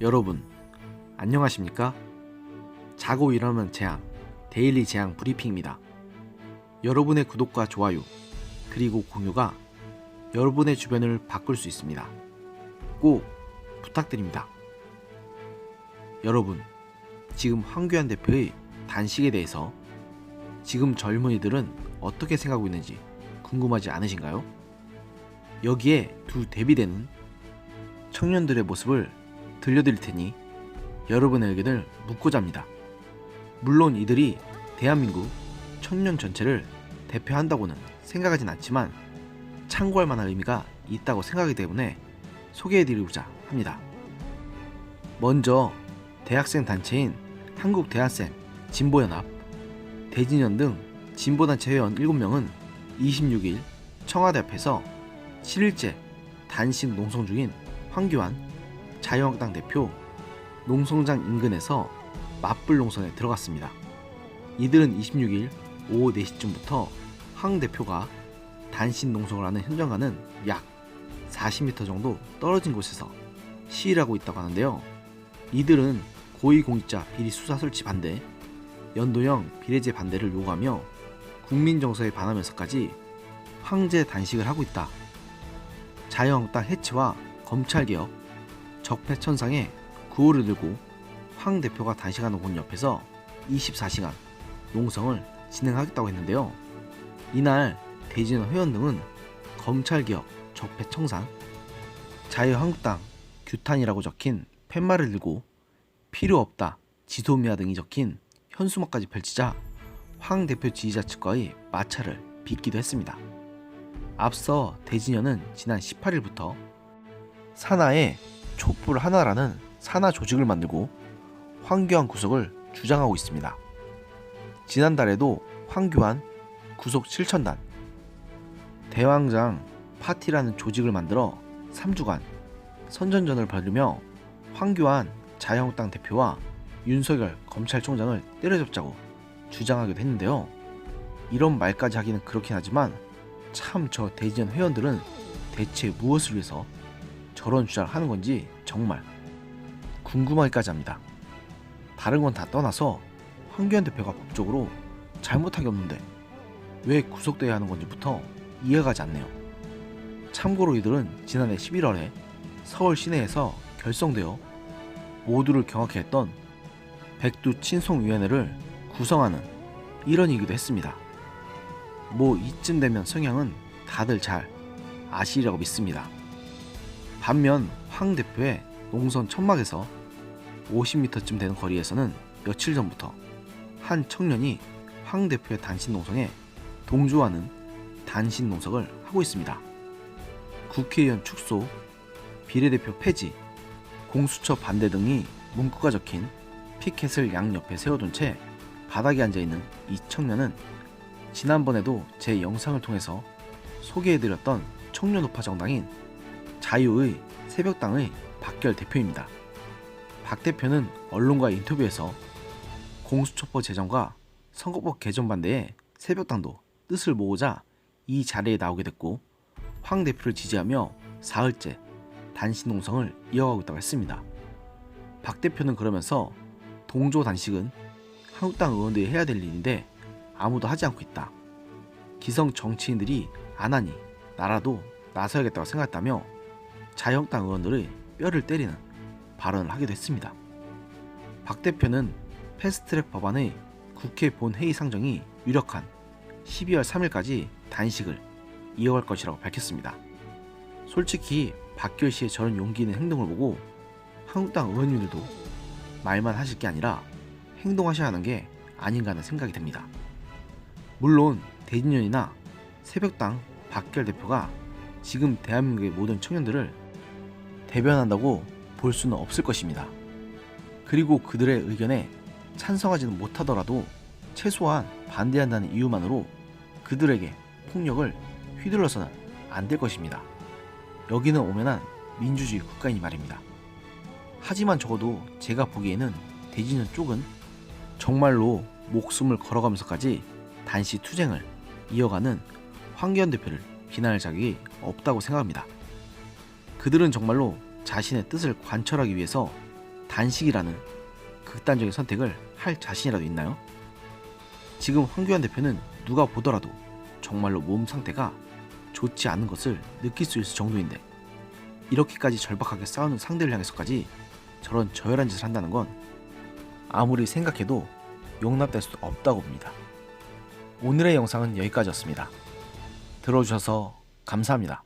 여러분, 안녕하십니까? 자고 일어나면 재앙, 데일리 재앙 브리핑입니다. 여러분의 구독과 좋아요, 그리고 공유가 여러분의 주변을 바꿀 수 있습니다. 꼭 부탁드립니다. 여러분, 지금 황교안 대표의 단식에 대해서 지금 젊은이들은 어떻게 생각하고 있는지 궁금하지 않으신가요? 여기에 두 대비되는 청년들의 모습을 들려드릴 테니 여러분의 의견을 묻고자 합니다. 물론 이들이 대한민국 청년 전체를 대표한다고는 생각하진 않지만 참고할 만한 의미가 있다고 생각하기 때문에 소개해드리고자 합니다. 먼저 대학생 단체인 한국대학생 진보연합, 대진연 등 진보단체 회원 7명은 26일 청와대 앞에서 7일째 단식 농성 중인 황교안 자유한국당 대표 농성장 인근에서 맞불 농성에 들어갔습니다. 이들은 26일 오후 4시쯤부터 황 대표가 단식 농성을 하는 현장과는 약 40m 정도 떨어진 곳에서 시위를 하고 있다고 하는데요. 이들은 고위공직자 비리 수사 설치 반대, 연도형 비례제 반대를 요구하며 국민 정서에 반하면서까지 황제 단식을 하고 있다. 자유한국당 해체와 검찰개혁, 적폐천상의 구호를 들고 황 대표가 단식하는 곳 옆에서 24시간 농성을 진행하겠다고 했는데요. 이날 대진연 회원 등은 검찰개혁, 적폐청산, 자유한국당 규탄이라고 적힌 팻말을 들고 필요 없다, 지소미아 등이 적힌 현수막까지 펼치자 황 대표 지지자 측과의 마찰을 빚기도 했습니다. 앞서 대진연은 지난 18일부터 산하에 촛불 하나라는 산하 조직을 만들고 황교안 구속을 주장하고 있습니다. 지난달에도 황교안 구속 실천단, 대왕장 파티라는 조직을 만들어 3주간 선전전을 벌이며 황교안 자유한국당 대표와 윤석열 검찰총장을 때려잡자고 주장하기도 했는데요. 이런 말까지 하기는 그렇긴 하지만 참 저 대진연 회원들은 대체 무엇을 위해서 저런 주장을 하는 건지 정말 궁금하기까지 합니다. 다른 건 다 떠나서 황교안 대표가 법적으로 잘못한 게 없는데 왜 구속돼야 하는 건지부터 이해가 가지 않네요. 참고로 이들은 지난해 11월에 서울 시내에서 결성되어 모두를 경악해 했던 백두 친송위원회를 구성하는 일원이기도 했습니다. 뭐 이쯤 되면 성향은 다들 잘 아시리라고 믿습니다. 반면 황 대표의 농성 천막에서 50m쯤 되는 거리에서는 며칠 전부터 한 청년이 황 대표의 단식 농성에 동조하는 단식 농성을 하고 있습니다. 국회의원 축소, 비례대표 폐지, 공수처 반대 등이 문구가 적힌 피켓을 양옆에 세워둔 채 바닥에 앉아있는 이 청년은 지난번에도 제 영상을 통해서 소개해드렸던 청년우파 정당인 자유의 새벽당의 박결 대표입니다. 박 대표는 언론과의 인터뷰에서 공수처법 제정과 선거법 개정 반대에 새벽당도 뜻을 모으자 이 자리에 나오게 됐고 황 대표를 지지하며 사흘째 단식 농성을 이어가고 있다고 했습니다. 박 대표는 그러면서 동조 단식은 한국당 의원들이 해야 될 일인데 아무도 하지 않고 있다. 기성 정치인들이 안 하니 나라도 나서야겠다고 생각했다며 자유한국당 의원들의 뼈를 때리는 발언을 하기도 했습니다. 박 대표는 패스트트랙 법안의 국회 본회의 상정이 유력한 12월 3일까지 단식을 이어갈 것이라고 밝혔습니다. 솔직히 박결 씨의 저런 용기 있는 행동을 보고 한국당 의원님들도 말만 하실 게 아니라 행동하셔야 하는 게 아닌가 하는 생각이 듭니다. 물론 대진연이나 새벽당 박결 대표가 지금 대한민국의 모든 청년들을 대변한다고 볼 수는 없을 것입니다. 그리고 그들의 의견에 찬성하지는 못하더라도 최소한 반대한다는 이유만으로 그들에게 폭력을 휘둘러서는 안 될 것입니다. 여기는 오면한 민주주의 국가이니 말입니다. 하지만 적어도 제가 보기에는 대진연 쪽은 정말로 목숨을 걸어가면서까지 단식 투쟁을 이어가는 황교안 대표를 비난할 자격이 없다고 생각합니다. 그들은 정말로 자신의 뜻을 관철하기 위해서 단식이라는 극단적인 선택을 할 자신이라도 있나요? 지금 황교안 대표는 누가 보더라도 정말로 몸 상태가 좋지 않은 것을 느낄 수 있을 정도인데 이렇게까지 절박하게 싸우는 상대를 향해서까지 저런 저열한 짓을 한다는 건 아무리 생각해도 용납될 수 없다고 봅니다. 오늘의 영상은 여기까지였습니다. 들어주셔서 감사합니다.